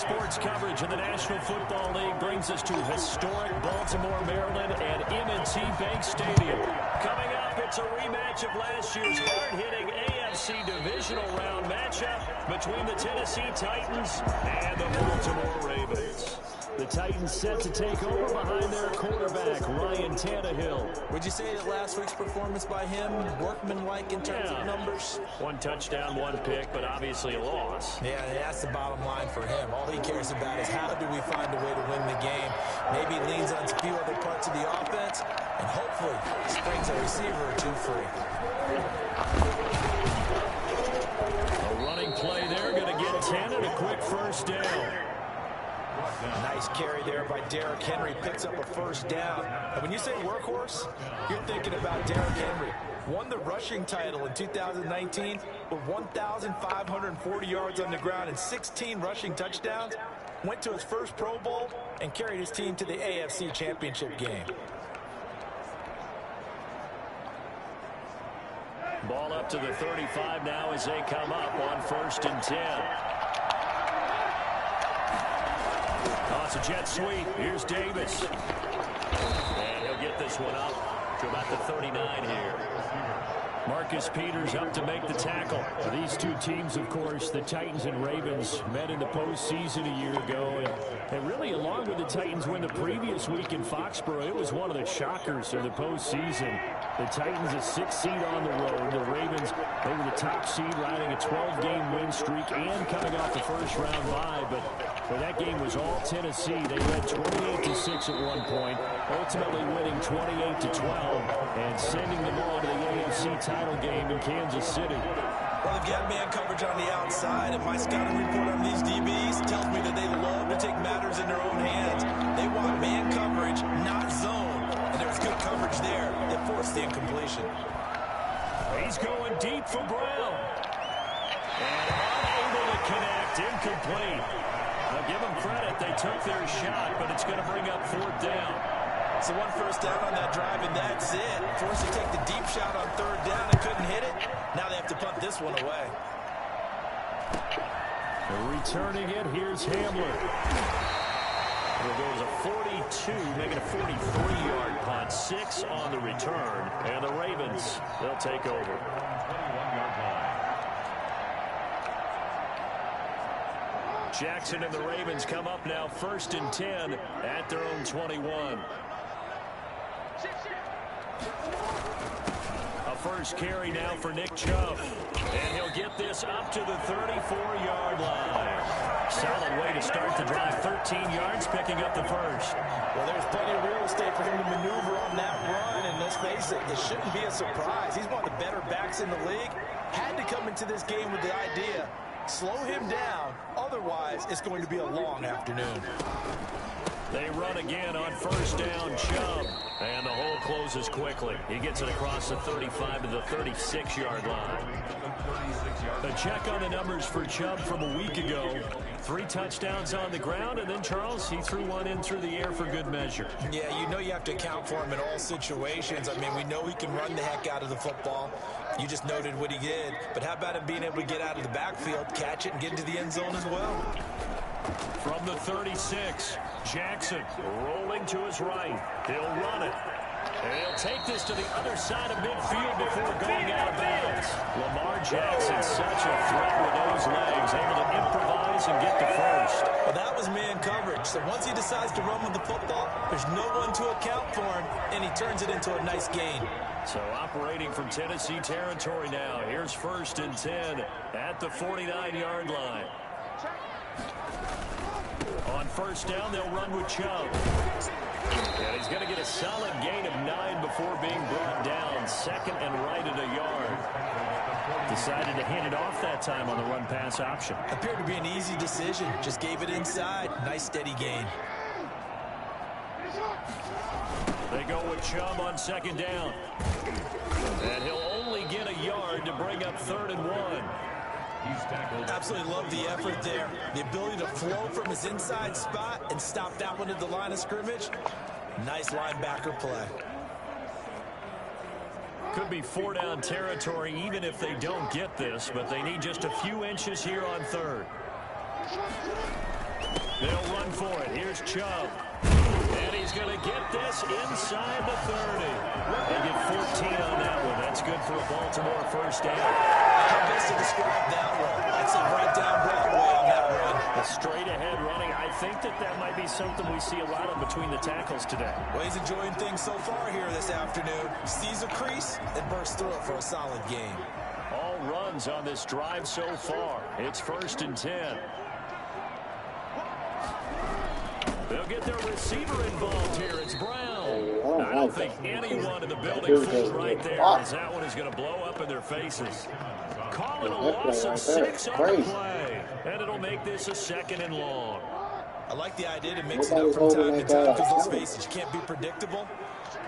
sports coverage in the National Football League brings us to historic Baltimore, Maryland and M&T Bank Stadium. Coming up, it's a rematch of last year's hard-hitting AFC divisional round matchup between the Tennessee Titans and the Baltimore Ravens. The Titans set to take over behind their quarterback, Ryan Tannehill. Would you say that last week's performance by him, workmanlike in terms of numbers? 1 touchdown, 1 pick, but obviously a loss. Yeah, that's the bottom line for him. All he cares about is how do we find a way to win the game. Maybe leans on a few other parts of the offense, and hopefully springs a receiver or two free. A running play there, going to get 10 and a quick first down. Nice carry there by Derrick Henry. Picks up a first down. And when you say workhorse, you're thinking about Derrick Henry. Won the rushing title in 2019 with 1,540 yards on the ground and 16 rushing touchdowns. Went to his first Pro Bowl and carried his team to the AFC Championship game. Ball up to the 35 now as they come up on 1st and 10. Oh, it's a jet sweep. Here's Davis. And he'll get this one up to about the 39 here. Marcus Peters up to make the tackle. These two teams, of course, the Titans and Ravens, met in the postseason a year ago. And really, along with the Titans win the previous week in Foxborough, it was one of the shockers of the postseason. The Titans a 6th seed on the road. The Ravens, they were the top seed, riding a 12-game win streak and coming off the first-round bye. But that game was all Tennessee. They led 28-6 at one point, ultimately winning 28-12 and sending them on to the AFC title game in Kansas City. Well, they've got man coverage on the outside, and my scouting report on these DBs tells me that they love to take matters in their own hands. They want man coverage, not zone. And there was good coverage there that forced the incompletion. He's going deep for Brown. And unable to connect, incomplete. I'll give them credit. They took their shot, but it's going to bring up 4th down. So 1 first down on that drive, and that's it. Forced to take the deep shot on 3rd down and couldn't hit it. Now they have to punt this one away. Returning it, here's Hamler. There goes a 42, making a 43-yard punt. 6 on the return. And the Ravens, they'll take over. Jackson and the Ravens come up now 1st and 10 at their own 21. A first carry now for Nick Chubb. And he'll get this up to the 34-yard line. Solid way to start the drive. 13 yards, picking up the first. Well, there's plenty of real estate for him to maneuver on that run. And let's face it, it shouldn't be a surprise. He's one of the better backs in the league. Had to come into this game with the idea, slow him down. Otherwise, it's going to be a long afternoon. They run again on 1st down, Chubb. And the hole closes quickly. He gets it across the 35 to the 36-yard line. A check on the numbers for Chubb from a week ago. 3 touchdowns on the ground, and then, Charles, he threw one in through the air for good measure. Yeah, you know you have to account for him in all situations. I mean, we know he can run the heck out of the football. You just noted what he did. But how about him being able to get out of the backfield, catch it, and get into the end zone as well? From the 36, Jackson rolling to his right. He'll run it. And he'll take this to the other side of midfield before going out of bounds. Lamar Jackson, such a threat with those legs, able to improvise and get the first. Well, that was man coverage. So once he decides to run with the football, there's no one to account for him, and he turns it into a nice gain. So operating from Tennessee territory now. Here's 1st and 10 at the 49-yard line. On 1st down, they'll run with Chubb. And he's going to get a solid gain of 9 before being brought down. 2nd and right at a yard. Decided to hand it off that time on the run-pass option. Appeared to be an easy decision. Just gave it inside. Nice steady gain. They go with Chubb on 2nd down. And he'll only get a yard to bring up 3rd and 1. Absolutely love the effort there. The ability to flow from his inside spot and stop that one at the line of scrimmage. Nice linebacker play. Could be 4-down territory even if they don't get this, but they need just a few inches here on 3rd. They'll run for it. Here's Chubb. And he's going to get this inside the 30. They get 14 on that one. That's good for a Baltimore first down. How best to describe that one? That's a right down Broadway on that run. A straight ahead running. I think that might be something we see a lot of between the tackles today. Well, he's enjoying things so far here this afternoon. Sees a crease and bursts through it for a solid game. All runs on this drive so far. It's 1st and 10. They'll get their receiver involved here. It's Brown. I don't think anyone in the building fooled right there, as that one is going to blow up in their faces. Calling a loss of 6 on the play. And it'll make this a 2nd and long. I like the idea to mix it up from time to time because let's face it, you can't be predictable.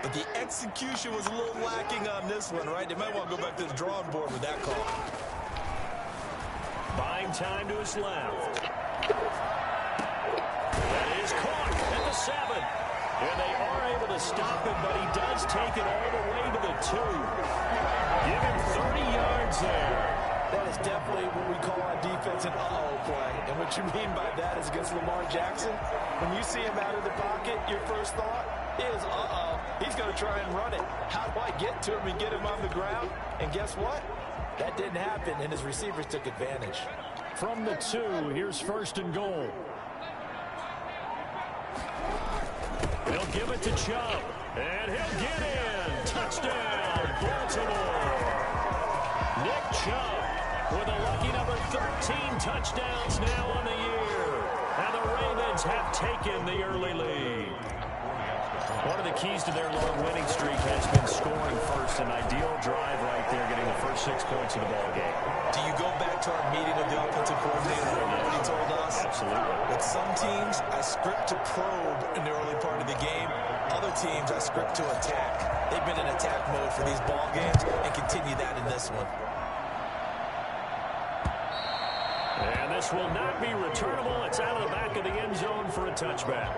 But the execution was a little lacking on this one, right? They might want to go back to the drawing board with that call. Buying time to his left. That is caught at the 7. And they are able to stop him, but he does take it all the way to the 2. Give him 30 yards there. That is definitely what we call on defense an uh-oh play. And what you mean by that is against Lamar Jackson. When you see him out of the pocket, your first thought is, uh-oh, he's going to try and run it. How do I get to him and get him on the ground? And guess what? That didn't happen, and his receivers took advantage. From the 2, here's 1st and goal. They'll give it to Chubb, and he'll get in. Touchdown, Baltimore. Nick Chubb with a lucky number 13 touchdowns now on the year. And the Ravens have taken the early lead. One of the keys to their long winning streak has been scoring first. An ideal drive right there, getting the first 6 points of the ball game. Do you go back to our meeting with the offensive coordinator what he told us? Absolutely. With some teams, I script to probe in the early part of the game. Other teams, I script to attack. They've been in attack mode for these ball games and continue that in this one. And this will not be returnable. It's out of the back of the end zone for a touchback.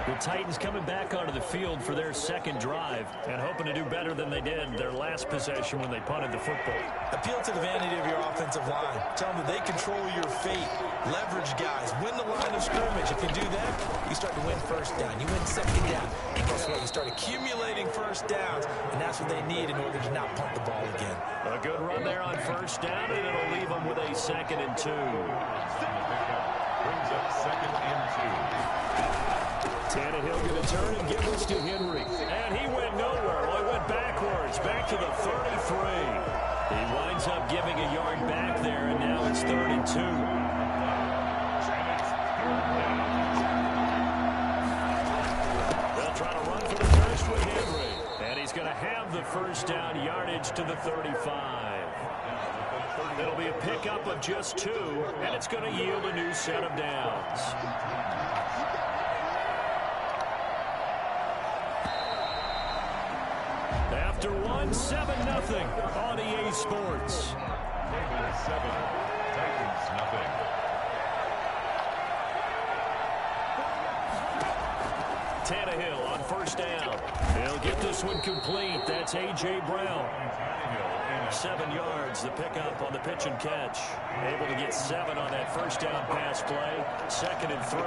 The Titans coming back onto the field for their 2nd drive and hoping to do better than they did their last possession when they punted the football. Appeal to the vanity of your offensive line. Tell them that they control your fate. Leverage guys. Win the line of scrimmage. If you do that, you start to win first down. You win 2nd down. And guess what? You start accumulating first downs, and that's what they need in order to not punt the ball again. A good run there on 1st down, and it'll leave them with a 2nd and 2. Brings up 2nd and 2. Tannehill going to turn and give this to Henry. And he went nowhere. Well, he went backwards, back to the 33. He winds up giving a yard back there, and now it's 3rd and 2. They'll try to run for the first with Henry. And he's going to have the first down yardage to the 35. It'll be a pickup of just 2, and it's going to yield a new set of downs. After 1, 7-0 on EA Sports. Ravens 7, Titans nothing. Tannehill on 1st down. He'll get this one complete. That's A.J. Brown. 7 yards, the pickup on the pitch and catch. Able to get 7 on that 1st down pass play. 2nd and 3.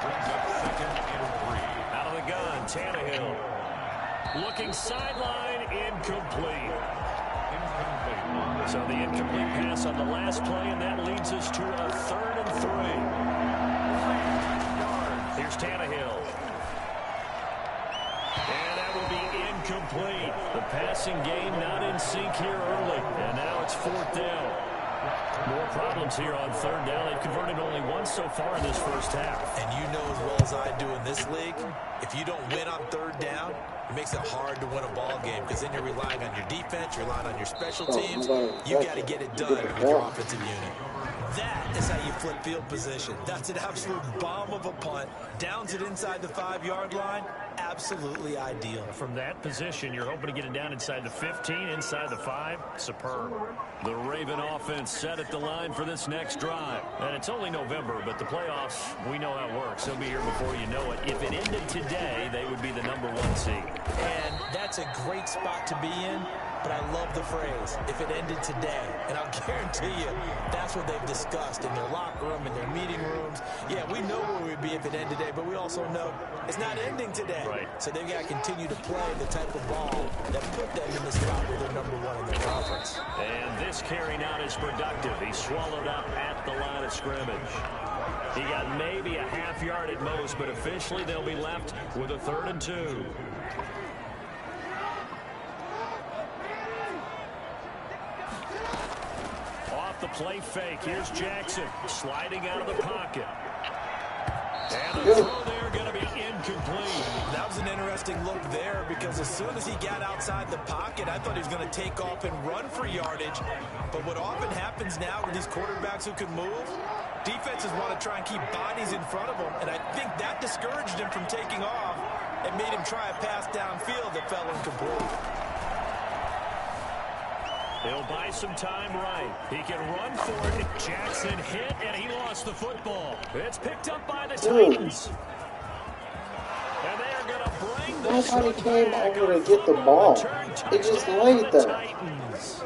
Brings up 2nd and 3. Out of the gun, Tannehill. Looking sideline, incomplete. So the incomplete pass on the last play, and that leads us to a 3rd and 3. Here's Tannehill. And that will be incomplete. The passing game not in sync here early. And now it's 4th down. More problems here on 3rd down. They've converted only once so far in this first half. And you know as well as I do in this league, if you don't win on 3rd down, it makes it hard to win a ball game because then you're relying on your defense, you're relying on your special teams. You got to get it done with your offensive unit. That is how you flip field position. That's an absolute bomb of a punt. Downs it inside the 5-yard line. Absolutely ideal. From that position, you're hoping to get it down inside the 15, inside the 5. Superb. The Raven offense set at the line for this next drive. And it's only November, but the playoffs, we know how it works. They'll be here before you know it. If it ended today, they would be the #1 seed. And that's a great spot to be in but I love the phrase, if it ended today. And I'll guarantee you, that's what they've discussed in their locker room, in their meeting rooms. Yeah, we know where we'd be if it ended today, but we also know it's not ending today. Right. So they've got to continue to play the type of ball that put them in the spot where they're number one in the conference. And this carry not as productive. He swallowed up at the line of scrimmage. He got maybe a half yard at most, but officially they'll be left with a 3rd and 2. Off the play fake. Here's Jackson sliding out of the pocket. And the throw there going to be incomplete. That was an interesting look there because as soon as he got outside the pocket, I thought he was going to take off and run for yardage. But what often happens now with these quarterbacks who can move, defenses want to try and keep bodies in front of them. And I think that discouraged him from taking off and made him try a pass downfield that fell incomplete. He'll buy some time right. He can run for it. Jackson hit, and he lost the football. It's picked up by the Titans. And they're going to bring the Nobody came over to get the ball. It just laid there. Titans.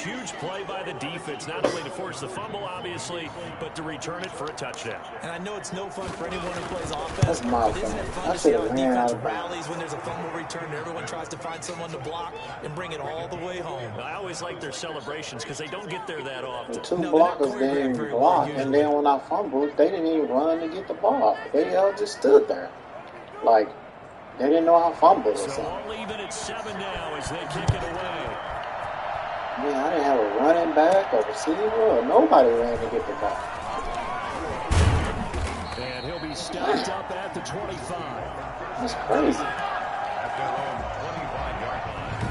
Huge play by the defense, not only to force the fumble, obviously, but to return it for a touchdown. And I know it's no fun for anyone who plays offense, That's my but isn't it fault. fun I to see how a should've ran defense out of bounds. rallies when there's a fumble return and everyone tries to find someone to block and bring it all the way home? I always like their celebrations because they don't get there that often. The two No, they're not blockers didn't choreographed even very well block, usually. and then when I fumbled, they didn't even run to get the ball. They all just stood there. Like, they didn't know how fumbled or So something. all even at 7 now as they kick it away. Man, I didn't have a running back or receiver or nobody ran to get the ball. And he'll be stopped up at the 25. That's crazy. At their own 25-yard line.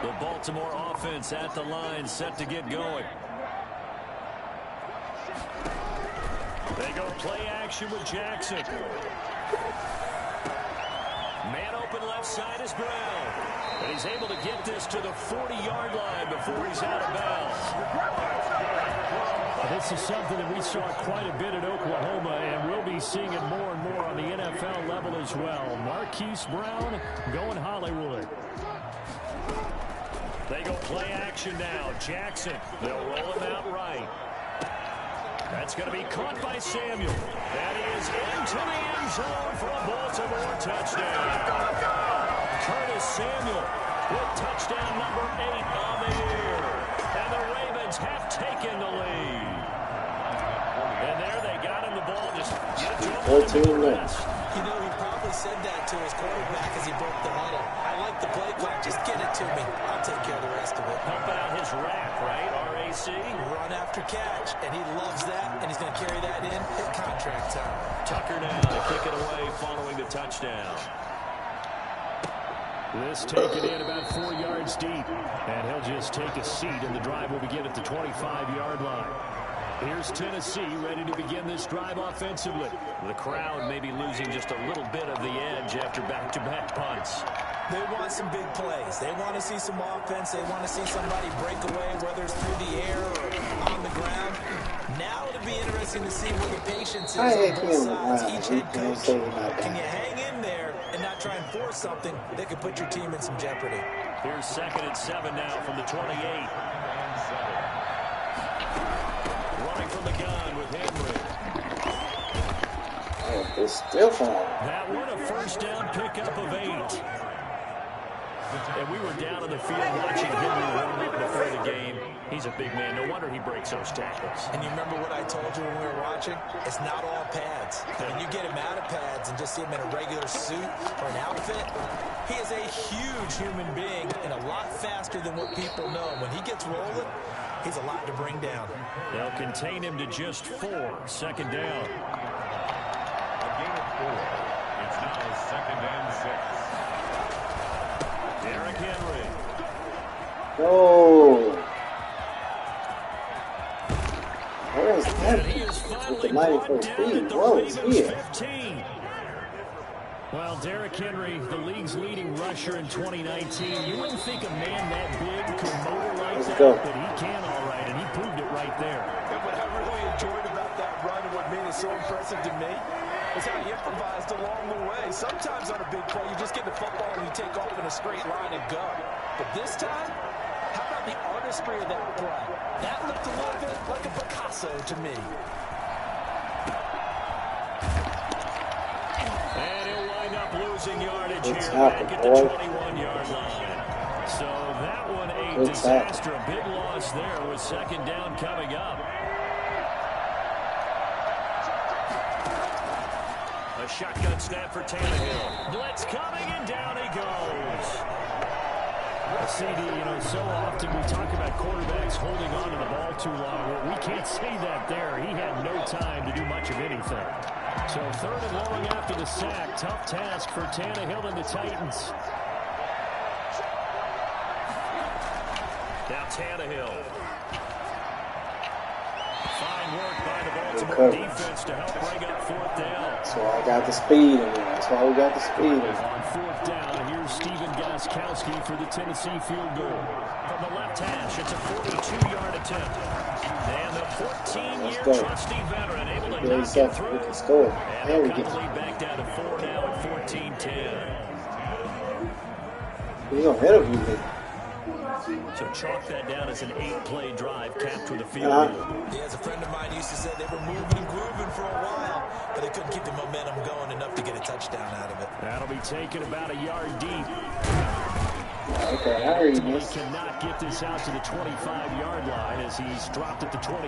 The Baltimore offense at the line, set to get going. They go play action with Jackson. Man open left side is Brown. And he's able to get this to the 40-yard line before he's out of bounds. This is something that we saw quite a bit at Oklahoma, and we'll be seeing it more and more on the NFL level as well. Marquise Brown going Hollywood. They go play action now. Jackson, they'll roll him out right. That's going to be caught by Samuel. That is into the end zone for a Baltimore touchdown. Curtis Samuel with touchdown number 8 on the year. And the Ravens have taken the lead. And there they got him the ball. Just get it to him. You know, he probably said that to his quarterback as he broke the huddle. I like the play clock. Just get it to me. I'll take care of the rest of it. Helping out his rack, right? RAC. Run after catch, and he loves that, and he's going to carry that in at contract time. Tucker now to kick it away following the touchdown. This taken in about 4 yards deep. And he'll just take a seat, and the drive will begin at the 25-yard line. Here's Tennessee ready to begin this drive offensively. The crowd may be losing just a little bit of the edge after back-to-back punts. They want some big plays. They want to see some offense. They want to see somebody break away, whether it's through the air or on the ground. Now it'll be interesting to see where the patience is on both sides. Each head coach, can you hang in there and not try and force something that could put your team in some jeopardy? Here's 2nd and 7 now from the 28. Running from the gun with Henry. Oh, it's still on. That one a first down pickup of 8. And we were down in the field watching Henry warm up before the game. He's a big man. No wonder he breaks those tackles. And you remember what I told you when we were watching? It's not all pads. When you get him out of pads and just see him in a regular suit or an outfit, he is a huge human being and a lot faster than what people know. When he gets rolling, he's a lot to bring down. They'll contain him to just 4. 2nd down. A gain of 4. It's now 2nd and 6. Derrick Henry. Oh. Where is And he that? is With finally the brought 94 down speed. at the Whoa, Ravens yeah. 15. Well, Derrick Henry, the league's leading rusher in 2019. You wouldn't think a man that big could motor like Let's that, go. but he can all right, and he proved it right there. And what I really enjoyed about that run and what made it so impressive to me, is how you improvised along the way. Sometimes on a big play, you just get the football and you take off in a straight line and go. But this time, how about the artistry of that play? That looked a little bit like a Picasso to me. And he'll wind up losing yardage here back at the 21-yard line. So that one a disaster. A big loss there with second down coming up. A shotgun snap for Tannehill. Blitz coming, and down he goes. CD, so often we talk about quarterbacks holding on to the ball too long. Well, we can't say that there. He had no time to do much of anything. So third and long after the sack. Tough task for Tannehill and the Titans. Now Tannehill. Fine work by the Baltimore defense to help bring up fourth down. So I got the speed in there. That's why we got the speed in there. On fourth down, here's Stephen Gostkowski for the Tennessee field goal. From the left hash, it's a 42-yard attempt. And the 14-year trusty veteran able to knock it through. We can score. And they'll cut the lead back down to 4 now at 14-10. He's going to interview me. So chalk that down as an 8-play drive capped with a field goal. Yeah, as a friend of mine used to say, they were moving and grooving for a while, but they couldn't keep the momentum going enough to get a touchdown out of it. That'll be taken about a yard deep. Okay, I heard you. He cannot get this out to the 25-yard line as he's dropped at the 23.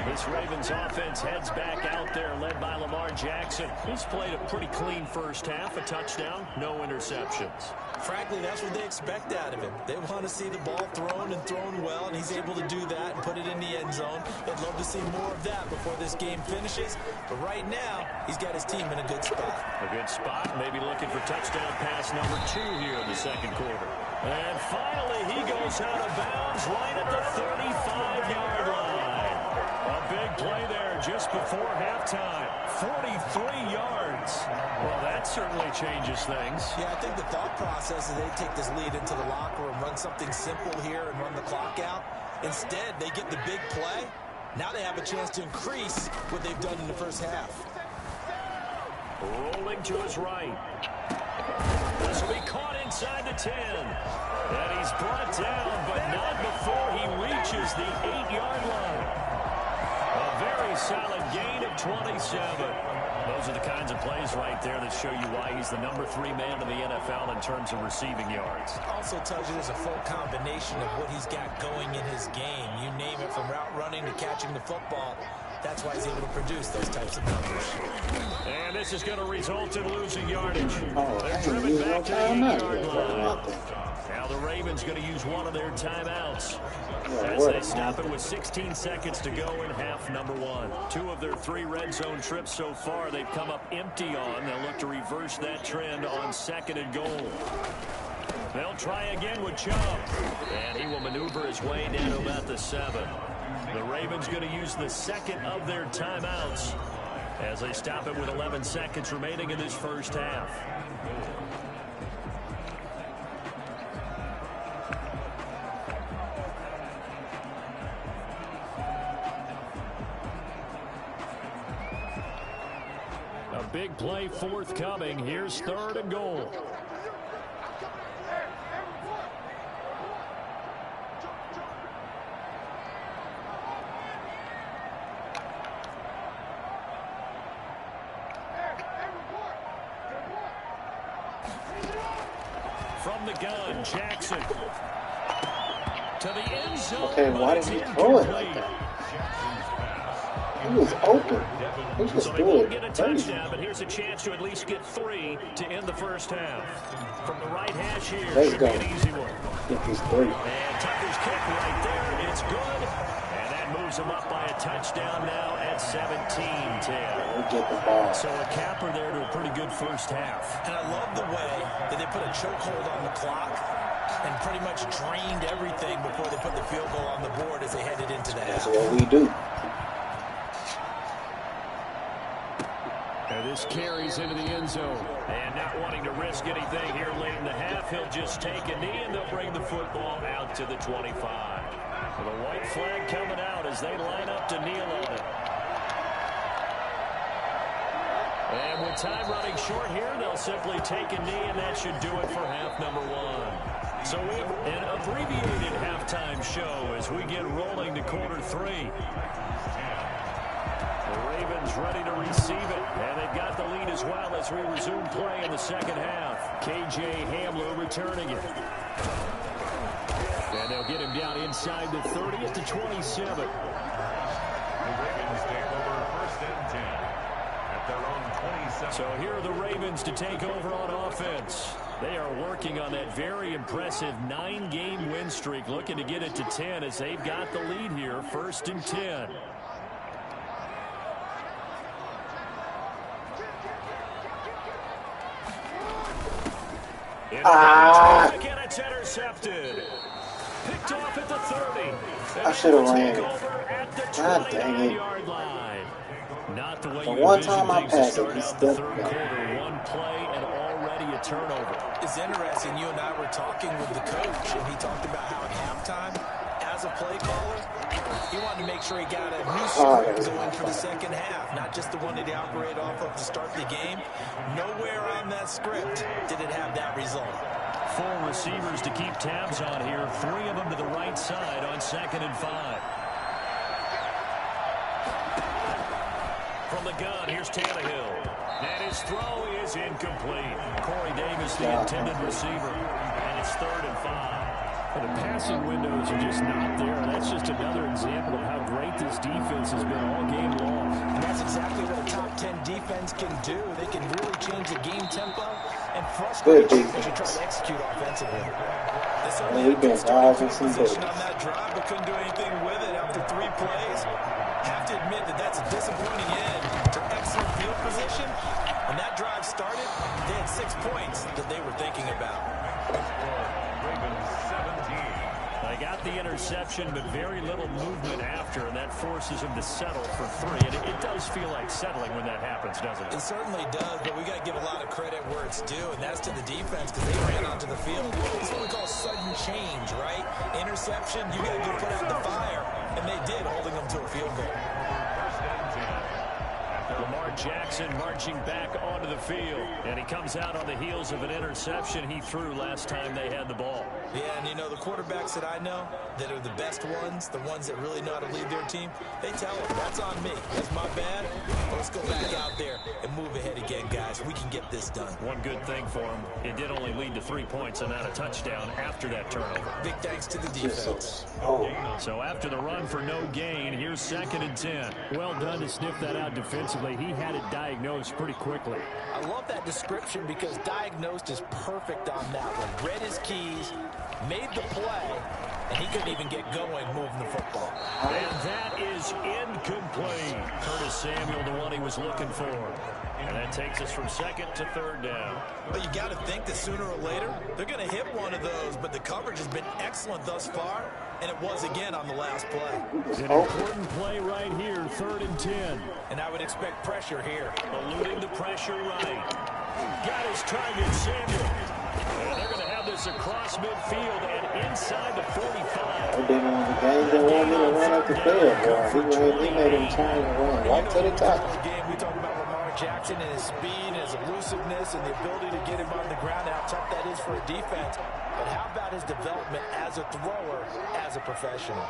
This Ravens offense heads back out there, led by Lamar Jackson. He's played a pretty clean first half, a touchdown, no interceptions. Frankly, that's what they expect out of him. They want to see the ball thrown and thrown well, and he's able to do that and put it in the end zone. They'd love to see more of that before this game finishes. But right now, he's got his team in a good spot. A good spot, maybe looking for touchdown pass number 2 here in the second quarter. And finally, he goes out of bounds right at the 35-yard line. A big play there just before halftime. 43 yards. Well, that certainly changes things. Yeah, I think the thought process is they take this lead into the locker room, run something simple here and run the clock out. Instead, they get the big play. Now they have a chance to increase what they've done in the first half. Rolling to his right. This will be caught inside the 10. And he's brought down, but not before he reaches the 8-yard line. A very solid gain of 27. Those are the kinds of plays right there that show you why he's the number 3 man in the NFL in terms of receiving yards. Also tells you there's a full combination of what he's got going in his game. You name it, from route running to catching the football. That's why he's able to produce those types of numbers. And this is going to result in losing yardage. Oh, They're driven back to the 8-yard line. Now the Ravens going to use one of their timeouts as they stop it with 16 seconds to go in half number 1. 2 of their 3 red zone trips so far they've come up empty on. They'll look to reverse that trend on 2nd and goal. They'll try again with Chubb. And he will maneuver his way down to about the 7. The Ravens going to use the 2nd of their timeouts as they stop it with 11 seconds remaining in this first half. A big play forthcoming. Here's 3rd and goal. From the gun, Jackson to the end zone. Okay, why did he throw it like that? He was open. He just so they threw won't it get a crazy. touchdown, but here's a chance to at least get 3 to end the first half. From the right hash here, Let's should go. be an easy one. Get these 3. And Tucker's kick right there. It's good. And that moves him up by a touchdown now at 17-10. We get the ball. So a capper there to a pretty good first half. And I love the way that they put a chokehold on the clock and pretty much drained everything before they put the field goal on the board as they headed into the half. That's what we do. And this carries into the end zone. And not wanting to risk anything here late in the half, he'll just take a knee and they'll bring the football out to the 25. With a white flag coming out as they line up to kneel on it. And with time running short here, they'll simply take a knee, and that should do it for half number one. So we have an abbreviated halftime show as we get rolling to quarter three. The Ravens ready to receive it, and they've got the lead as well as we resume play in the second half. K.J. Hamler returning it. And they'll get him down inside the 30 at the 27. The Ravens take over first and 10 at their own 27. So here are the Ravens to take over on offense. They are working on that very impressive 9-game win streak, looking to get it to 10 as they've got the lead here, first and 10. Again, it's intercepted. Picked off at the 30. I should have ran it. God dang it. Not the way The you one envisioned time I things to passed it, start he out the stepped third back. quarter. One play and already a turnover. It's interesting. You and I were talking with the coach, and he talked about how at halftime, as a play caller, he wanted to make sure he got a new script going for the second half, not just the one that he operated off of to start the game. Nowhere on that script did it have that result. 4 receivers to keep tabs on here. 3 of them to the right side on 2nd and 5. From the gun, here's Tannehill. And his throw is incomplete. Corey Davis, the intended receiver. And it's 3rd and 5. Well, the passing windows are just not there. That's just another example of how great this defense has been all game long. And that's exactly what a top 10 defense can do. They can really change the game tempo and frustrate teams as you try to execute offensively. They certainly had a good starting position on that drive, but couldn't do anything with it after 3 plays. Have to admit that that's a disappointing end to excellent field position. When that drive started, they had 6 points that they were thinking about. Ravens 17. They got the interception, but very little movement after, and that forces them to settle for 3. And it does feel like settling when that happens, doesn't it? It certainly does, but we got to give a lot of credit where it's due, and that's to the defense because they ran onto the field. It's what we call sudden change, right? Interception, you got to go put out the fire, and they did, holding them to a field goal. First and 10. Lamar Jackson marching back onto the field, and he comes out on the heels of an interception he threw last time they had the ball. Yeah, and you know, the quarterbacks that I know that are the best ones, the ones that really know how to lead their team, they tell them, that's on me. That's my bad. Let's go back out there and move ahead again, guys. We can get this done. One good thing for him, it did only lead to 3 points and not a touchdown after that turnover. Big thanks to the defense. So after the run for no gain, here's 2nd and 10. Well done to sniff that out defensively. He had it diagnosed pretty quickly. I love that description because diagnosed is perfect on that one. Read his keys, made the play, and he couldn't even get going moving the football. And that is incomplete. Curtis Samuel, the one he was looking for. And that takes us from 2nd to 3rd down. But you got to think that sooner or later, they're going to hit one of those, but the coverage has been excellent thus far, and it was again on the last play. An important play right here, 3rd and 10. And I would expect pressure here. Eluding the pressure right. Got his target, Samuel. And they're going to have this across midfield and inside the 45. They didn't want the game. They wanted me to run up the field, boy. He made him turn and run right to the top. We talk about Lamar Jackson and his speed and his elusiveness and the ability to get him on the ground, how tough that is for a defense. But how about his development as a thrower, as a professional?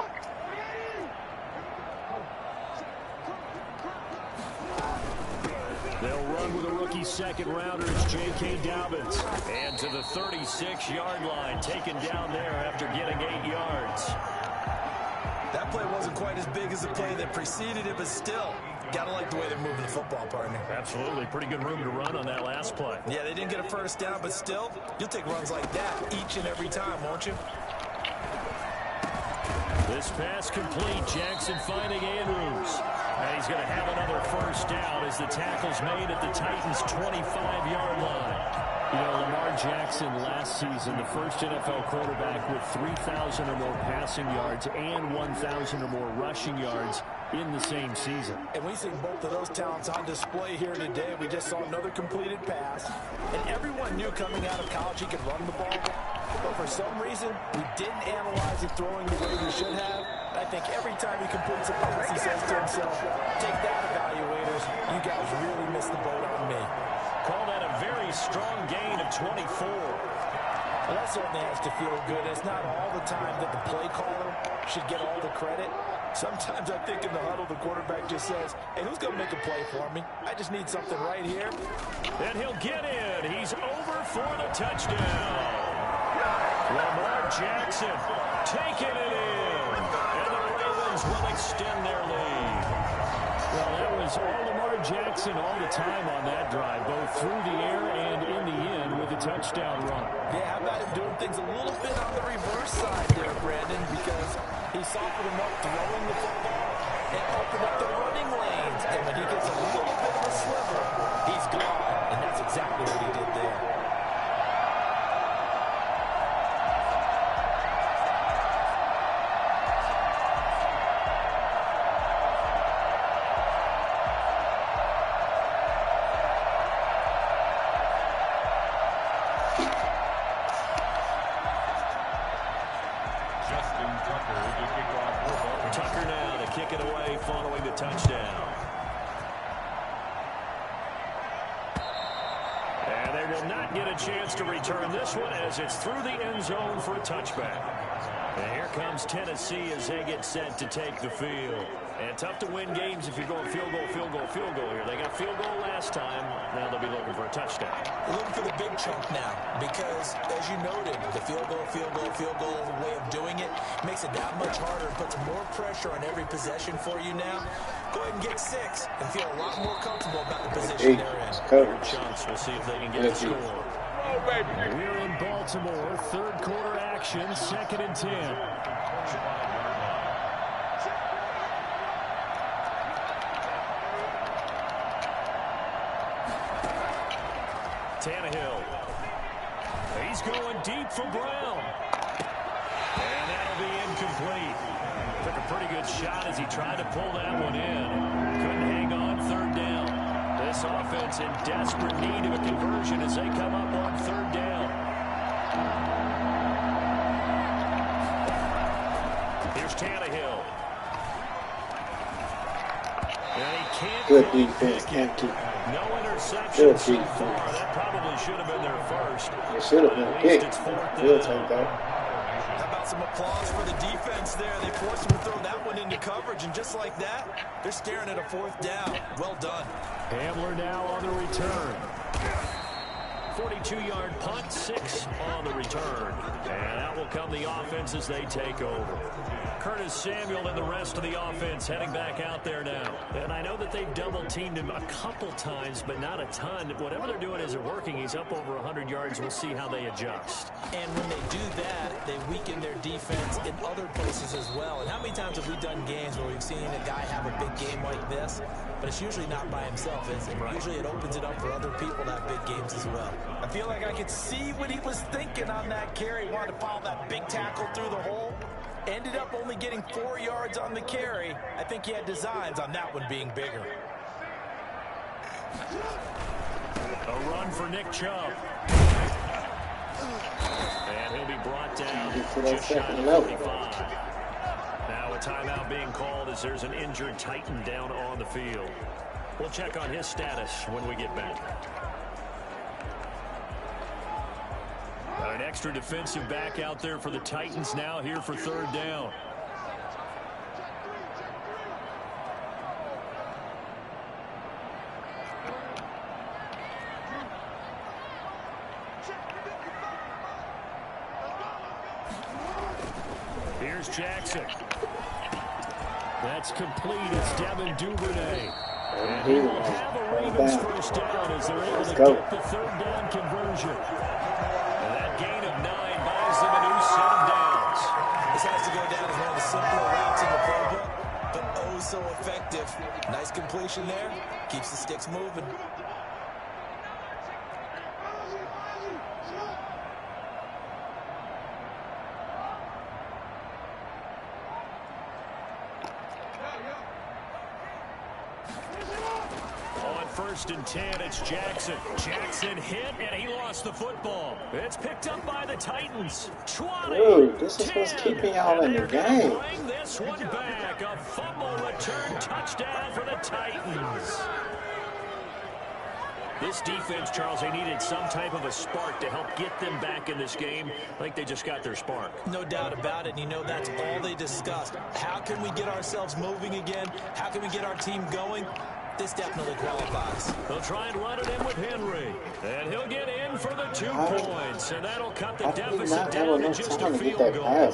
They'll run with a rookie 2nd rounder. It's J.K. Dobbins. And to the 36-yard line, taken down there after getting 8 yards. That play wasn't quite as big as the play that preceded it, but still, gotta like the way they're moving the football, partner. Absolutely. Pretty good room to run on that last play. Yeah, they didn't get a first down, but still, you'll take runs like that each and every time, won't you? This pass complete. Jackson finding Andrews. And he's going to have another first down as the tackle's made at the Titans' 25-yard line. You know, Lamar Jackson last season, the first NFL quarterback with 3,000 or more passing yards and 1,000 or more rushing yards in the same season. And we see both of those talents on display here today. We just saw another completed pass. And everyone knew coming out of college he could run the ball. But for some reason, we didn't analyze it throwing the way we should have. I think every time he completes a pass, he says to himself, take that, evaluators. You guys really missed the boat on me. Call that a very strong gain of 24. Well, that certainly has to feel good. It's not all the time that the play caller should get all the credit. Sometimes I think in the huddle, the quarterback just says, hey, who's going to make a play for me? I just need something right here. And he'll get in. He's over for the touchdown. Lamar Jackson taking it in. And the Ravens will extend their lead. Well, that was all Lamar Jackson all the time on that drive, both through the air and in the end with a touchdown run. Yeah, how about him doing things a little bit on the reverse side there, Brandon, because he softened him up throwing the football and opened up the running lanes. And when he gets a little bit of a sliver, he's gone. And that's exactly what he did there. Tucker now to kick it away following the touchdown. And they will not get a chance to return this one as it's through the end zone for a touchback. And here comes Tennessee as they get set to take the field. And tough to win games if you're going field goal, field goal, field goal here. They got field goal last time. Now they'll be looking for a touchdown. They're looking for the big chunk now because, as you noted, the field goal way of doing it makes it that much harder and puts more pressure on every possession for you now. Go ahead and get 6 and feel a lot more comfortable about the position they're in. Third chunks. We'll see if they can get the score. Oh, baby. We're in Baltimore. Third quarter action. 2nd and 10. Tannehill. He's going deep for Brown. And that'll be incomplete. Took a pretty good shot as he tried to pull that one in. Couldn't hang on 3rd down. This offense in desperate need of a conversion as they come up on 3rd down. Here's Tannehill. And he can't. Good defense, can't keep. No interception so far. That probably should have been their first. It should have been a kick. We'll take that. How about some applause for the defense there? They forced him to throw that one into coverage, and just like that, they're staring at a 4th down. Well done. Hamler now on the return. 42-yard punt, 6 on the return. And out will come the offense as they take over. Curtis Samuel and the rest of the offense heading back out there now. And I know that they've double-teamed him a couple times, but not a ton. Whatever they're doing isn't working. He's up over 100 yards. We'll see how they adjust. And when they do that, they weaken their defense in other places as well. And how many times have we done games where we've seen a guy have a big game like this? But it's usually not by himself, is it? Right. Usually it opens it up for other people to have big games as well. I feel like I could see what he was thinking on that carry. He wanted to follow that big tackle through the hole. Ended up only getting 4 yards on the carry. I think he had designs on that one being bigger. A run for Nick Chubb. And he'll be brought down just shy of 45. Now a timeout being called as there's an injured Titan down on the field. We'll check on his status when we get back. An extra defensive back out there for the Titans now here for 3rd down. Here's Jackson. That's complete. It's Devin Duvernay. And he will have a Ravens first down as they're able to get the 3rd down conversion. And that gain of 9 buys them a new set of downs. This has to go down as one of the simpler routes in the playbook, but oh so effective. Nice completion there. Keeps the sticks moving. first and 10. It's Jackson. Jackson hit, and he lost the football. It's picked up by the Titans. 20. Dude, this is what's keeping y'all in the game. Bring this one back. A fumble return touchdown for the Titans. This defense, Charles, they needed some type of a spark to help get them back in this game. I think they just got their spark. No doubt about it. And you know, that's all they discussed. How can we get ourselves moving again? How can we get our team going? This definitely qualifies. They'll try and run it in with Henry. And he'll get in for the 2 points. And that'll cut the deficit down to just a field goal.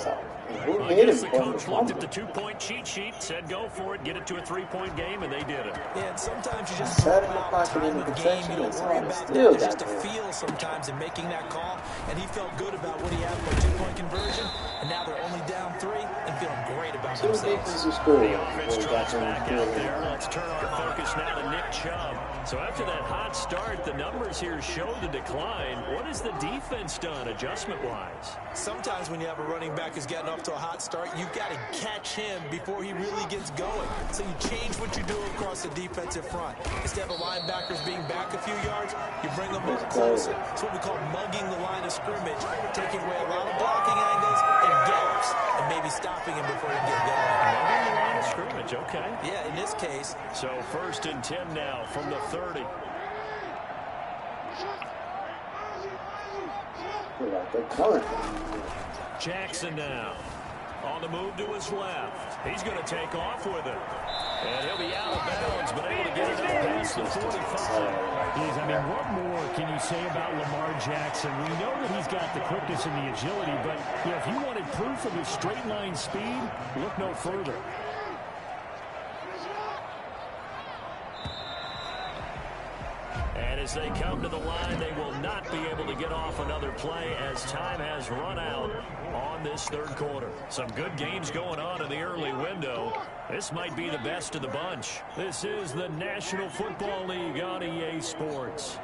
I guess the coach looked at the 2-point cheat sheet, said go for it, get it to a 3-point game, and they did it. Yeah, and sometimes you just throw out time of game. You don't worry about that. It's just a feel sometimes in making that call. And he felt good about what he had for a 2-point conversion. And now they're only down 3 and feeling great about themselves. The offense tries back out there. Let's turn our focus now to Nick Chubb. So after that hot start, the numbers here show the decline. What has the defense done adjustment-wise? Sometimes when you have a running back who's gotten off to a hot start, you've got to catch him before he really gets going. So you change what you do across the defensive front. Instead of the linebackers being back a few yards, you bring them up closer. It's what we call mugging the line of scrimmage, taking away a lot of blocking angles and gaps, and maybe stopping him before he gets going. Mugging the line of scrimmage, okay. Yeah, in this case. So first and 10 now from the 30. Jackson now on the move to his left. He's going to take off with it. And he'll be out of bounds, but able to get it up past the 45. I mean, what more can you say about Lamar Jackson? We know that he's got the quickness and the agility, but you know, if you wanted proof of his straight line speed, look no further. And as they come to the line, they will not be able to get off another play as time has run out on this third quarter. Some good games going on in the early window. This might be the best of the bunch. This is the National Football League on EA Sports.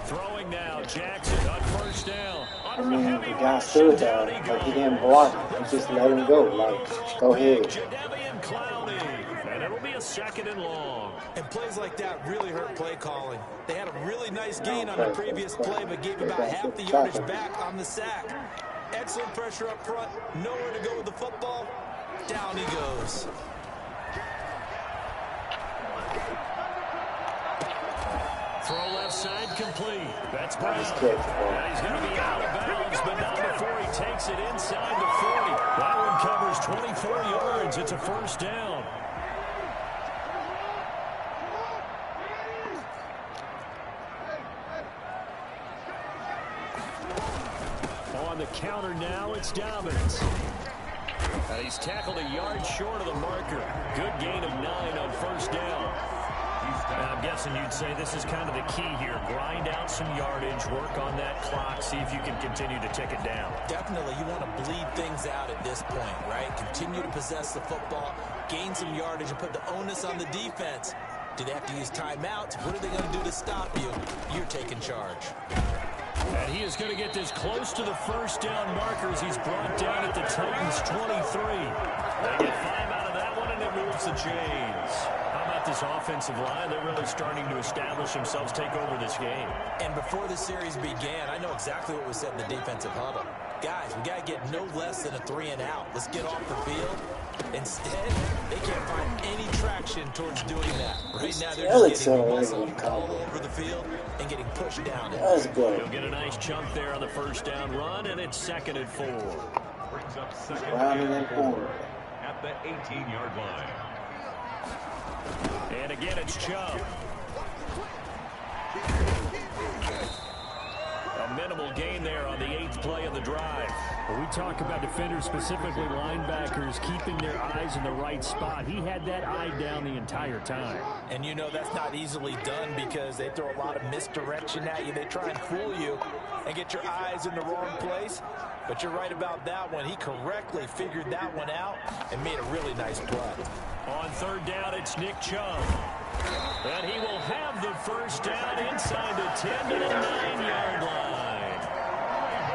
Throwing now, Jackson on first down. The guy stood there, like he didn't block him. He just let him go. Like, go ahead. And it'll be a 2nd and long. And plays like that really hurt play calling. They had a really nice gain on the previous play, but gave about half the yardage back on the sack. Excellent pressure up front. Nowhere to go with the football. Down he goes. Throw left side complete. That's Brown. And he's going to be out of bounds, but not before he takes it inside the 40. That one covers 24 yards. It's a first down. On the counter now, it's Dobbins. And he's tackled a yard short of the marker. Good gain of 9 on first down. I'm guessing you'd say this is kind of the key here. Grind out some yardage, work on that clock, see if you can continue to tick it down. Definitely, you want to bleed things out at this point, right? Continue to possess the football, gain some yardage, and put the onus on the defense. Do they have to use timeouts? What are they going to do to stop you? You're taking charge. And he is going to get this close to the first down markers. He's brought down at the Titans' 23. They get 5 out of that one, and it moves the chains. How about this offensive line? They're really starting to establish themselves, take over this game. And before the series began, I know exactly what was said in the defensive huddle. Guys, we got to get no less than a 3 and out. Let's get off the field. Instead, they can't find any traction towards doing that. Right now, they're just getting muscled all over the field and getting pushed down. That's good. He'll get a nice chunk there on the first down run, and it's 2nd and 4. Brings up 2nd and 4 at the 18-yard line. And again, it's Chubb. A minimal gain there on the 8th play of the drive. When we talk about defenders, specifically linebackers, keeping their eyes in the right spot, he had that eye down the entire time. And you know that's not easily done because they throw a lot of misdirection at you. They try and fool you and get your eyes in the wrong place. But you're right about that one. He correctly figured that one out and made a really nice play. On 3rd down, it's Nick Chubb. And he will have the first down inside the 10 to the 9-yard line.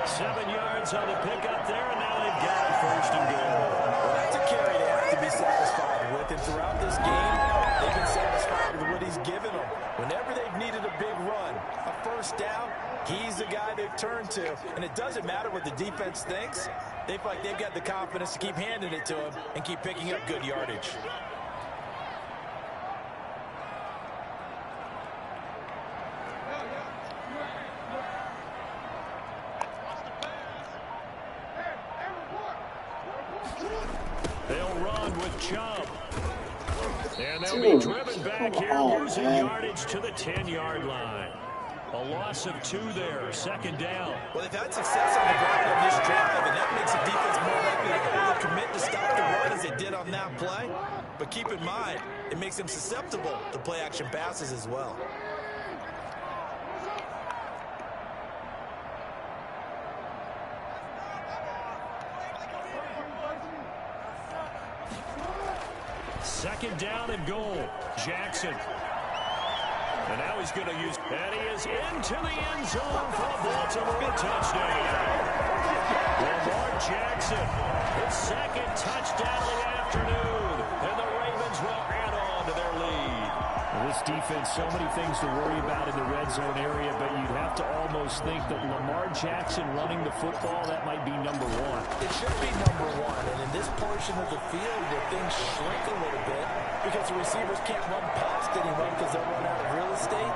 7 yards on the pickup there, and now they've got it 1st and goal. Well, that's a carry they have to be satisfied with him throughout this game. They've been satisfied with what he's given them. Whenever they've needed a big run, a first down, he's the guy they've turned to. And it doesn't matter what the defense thinks. They feel like they've got the confidence to keep handing it to him and keep picking up good yardage. They'll run with Chubb. And they'll be driven back here, losing yardage to the 10-yard line. A loss of 2 there, second down. Well, they've had success on the ground on this drive, and that makes the defense more likely to commit to stop the run as they did on that play. But keep in mind, it makes them susceptible to play-action passes as well. Second down and goal. Jackson. And now he's going to use, and he is into the end zone for a Baltimore touchdown. Lamar Jackson, his second touchdown of the afternoon, and the Ravens will add on to their lead. This defense, so many things to worry about in the red zone area, but you'd have to almost think that Lamar Jackson running the football, that might be number 1. It should be number 1, and in this portion of the field where things shrink a little bit because the receivers can't run past anyone because they'll run out of real estate,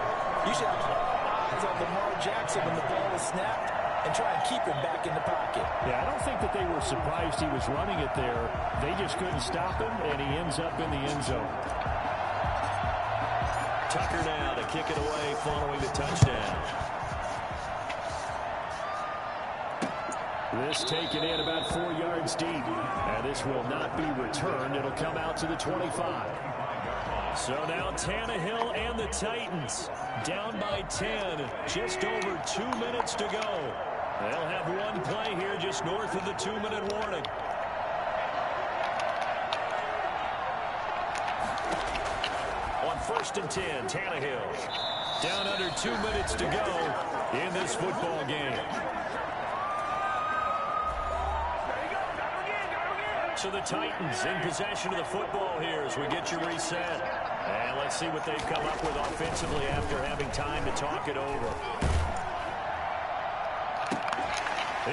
you should have eyes on Lamar Jackson when the ball is snapped and try and keep him back in the pocket. Yeah, I don't think that they were surprised he was running it there. They just couldn't stop him, and he ends up in the end zone. Tucker now to kick it away following the touchdown. This taken in about 4 yards deep. And this will not be returned. It'll come out to the 25. So now Tannehill and the Titans down by 10. Just over 2 minutes to go. They'll have one play here just north of the 2-minute warning. On 1st and 10, Tannehill. Down under 2 minutes to go in this football game. So the Titans in possession of the football here as we get you reset. And let's see what they've come up with offensively after having time to talk it over.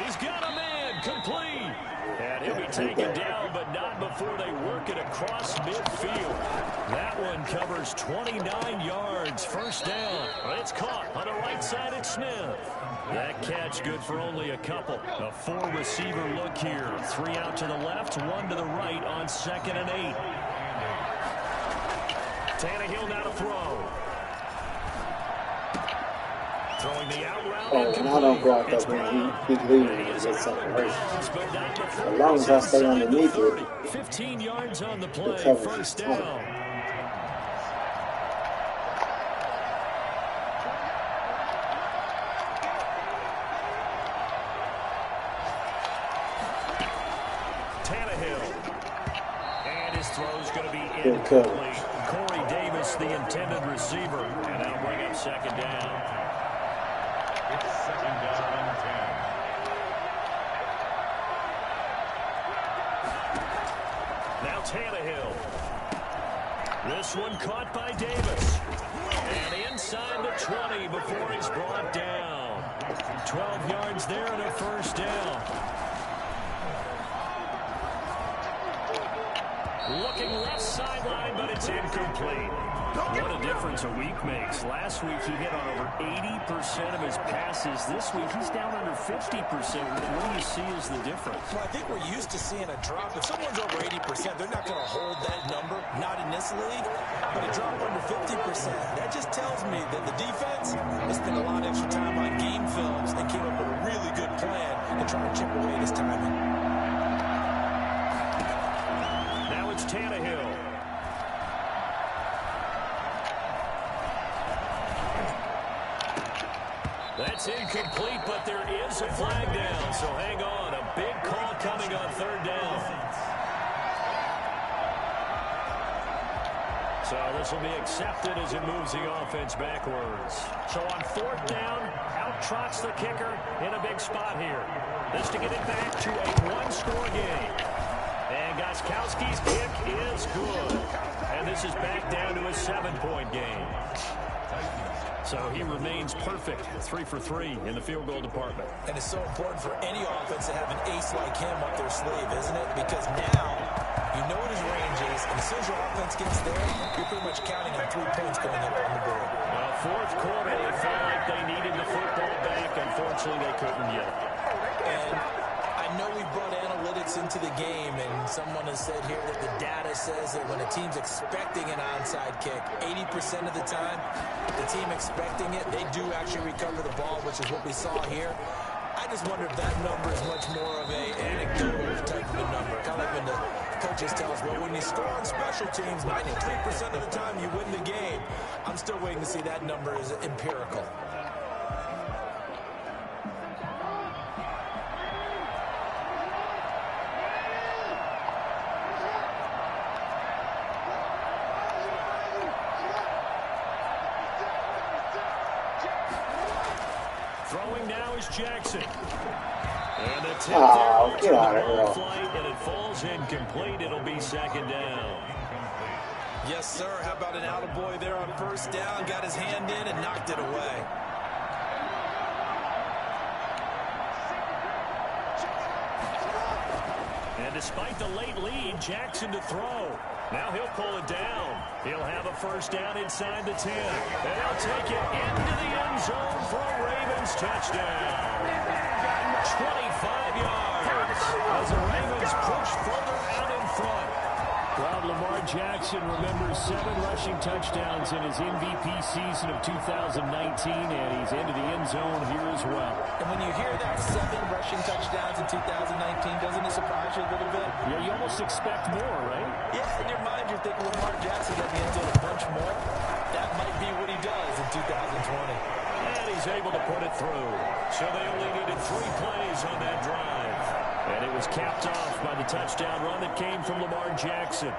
He's got a man complete. And he'll be taken down, but not before they work it across midfield. That one covers 29 yards. First down. It's caught on the right side at Smith. That catch good for only a couple. A 4-receiver look here. 3 out to the left, 1 to the right on 2nd and 8. Tannehill now to throw. Throwing the out route. Oh, and I don't go out there when he's leaving to get separation. As long as I stay underneath it, 15 yards on the the play. coverage First is down. tight. Throw's going to be incomplete. Corey Davis, the intended receiver, and that'll bring up second down. It's second down and 10. Now Tannehill. This one caught by Davis. And inside the 20 before he's brought down. 12 yards there and a first down. Looking left sideline, but it's incomplete. What a difference a week makes. Last week he hit on over 80% of his passes. This week he's down under 50%. What do you see as the difference? Well, I think we're used to seeing a drop. If someone's over 80%, they're not going to hold that number, not in this league. But a drop under 50%, that just tells me that the defense has spent a lot of extra time on game films and came up with a really good plan to try to chip away this timing. Tannehill. That's incomplete, but there is a flag down, so hang on. A big call coming on 3rd down. So this will be accepted as it moves the offense backwards. So on 4th down, out trots the kicker in a big spot here. This to get it back to a 1-score game. And Gostkowski's kick is good. And this is back down to a 7-point game. So he remains perfect, 3 for 3 in the field goal department. And it's so important for any offense to have an ace like him up their sleeve, isn't it? Because now you know what his range is, and as soon as your offense gets there, you're pretty much counting on 3 points going up on the board. Well, fourth quarter, they felt like they needed the football back. Unfortunately, they couldn't get it. And I know we brought analytics into the game, and someone has said here that the data says that when a team's expecting an onside kick, 80% of the time, the team expecting it, they do actually recover the ball, which is what we saw here. I just wonder if that number is much more of an anecdotal type of a number. Kind of like when the coaches tell us, well, when you score on special teams, 93% of the time you win the game. I'm still waiting to see that number is empirical. Throwing now is Jackson. And a tip get out of here. Flight, and it falls incomplete. It'll be second down. Yes, sir. How about an attaboy there on first down? Got his hand in and knocked it away. And despite the late lead, Jackson to throw. Now he'll pull it down. He'll have a first down inside the 10. And he'll take it into the end zone for a Ravens touchdown. 25 yards as the Ravens push further out in front. Well, Lamar Jackson remembers 7 rushing touchdowns in his MVP season of 2019, and he's into the end zone here as well. And when you hear that 7 rushing touchdowns in 2019, doesn't it surprise you a little bit? Yeah, you almost expect more, right? Yeah, in your mind you're thinking Lamar Jackson got the end zone a bunch more. That might be what he does in 2020. And he's able to put it through. So they only needed 3 plays on that drive. And it was capped off by the touchdown run that came from Lamar Jackson.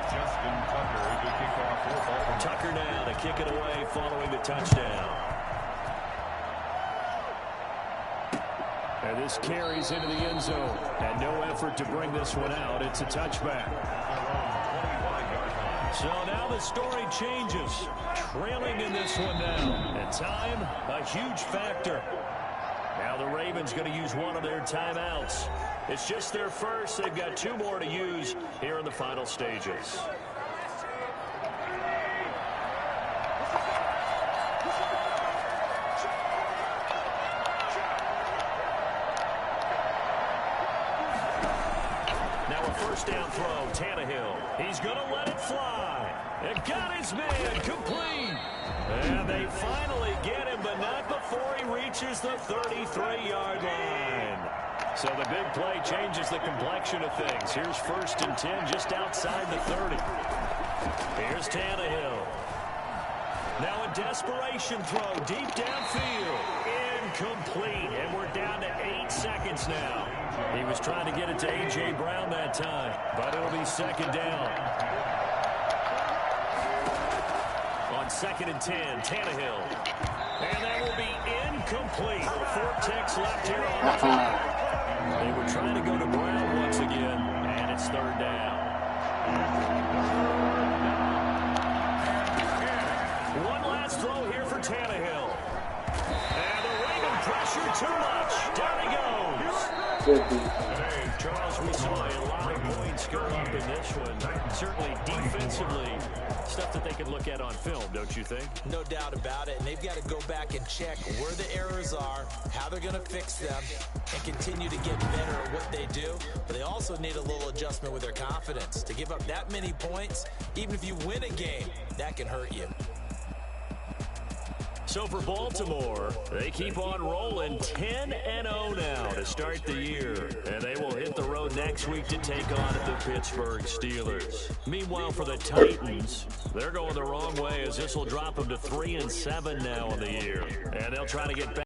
Justin Tucker is the kickoff for Baltimore. Tucker now to kick it away following the touchdown. And this carries into the end zone. And no effort to bring this one out. It's a touchback. So now the story changes. Trailing in this one now. And time, a huge factor. Now the Ravens going to use one of their timeouts. It's just their first. They've got 2 more to use here in the final stages. Now a first down throw. Tannehill. He's going to let it fly. It got his man complete. And they finally get him, but not before he reaches the 33-yard line. So the big play changes the complexion of things. Here's 1st and 10 just outside the 30. Here's Tannehill. Now a desperation throw deep downfield. Incomplete. And we're down to 8 seconds now. He was trying to get it to A.J. Brown that time, but it'll be second down. On 2nd and 10, Tannehill. And that will be incomplete. 4 ticks left here on the clock. They were trying to go to Brown once again, and it's 3rd down. One last throw here for Tannehill. And the Raven pressure too much. Down he goes. Good defense. Charles, we saw a lot of points go up in this one. Certainly defensively, stuff that they can look at on film, don't you think? No doubt about it. And they've got to go back and check where the errors are, how they're going to fix them, and continue to get better at what they do. But they also need a little adjustment with their confidence. To give up that many points, even if you win a game, that can hurt you. So for Baltimore, they keep on rolling 10-0 now to start the year. And they will hit the road next week to take on the Pittsburgh Steelers. Meanwhile, for the Titans, they're going the wrong way as this will drop them to 3-7 now on the year. And they'll try to get back.